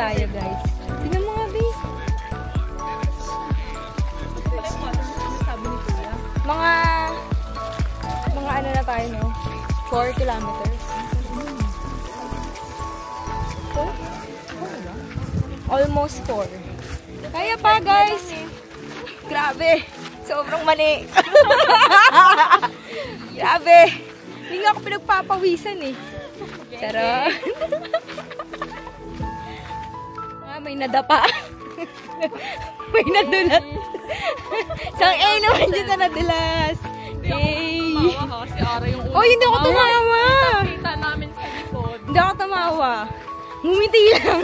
tayo, guys. Tingnan mo nga, babe. Mga ano na tayo, no? 4 kilometers. Almost 4. Kaya pa, guys. Grabe. Sobrang mali. Grabe. Hindi nga ako pinagpapawisan eh. Charot. May nadapa. May nadulas. Sang A naman dyan na nadulas. Tumawa kasi Ara yung oh, hindi ako tumawa. Kita namin sa likod. Hindi ako tumawa. Ngumiti lang.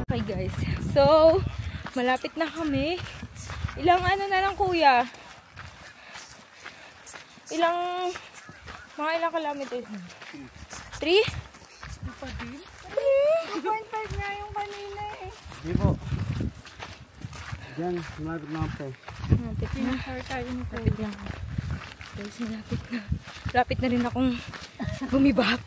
Okay guys. So, malapit na kami. Ilang ano na lang kuya? Mga ilang kilometers? 3? 2.5 nga yung kanina eh. Hindi po. Diyan, malapit na po. Malapit na. Malapit na. Guys, malapit na. Malapit na rin akong bumibap.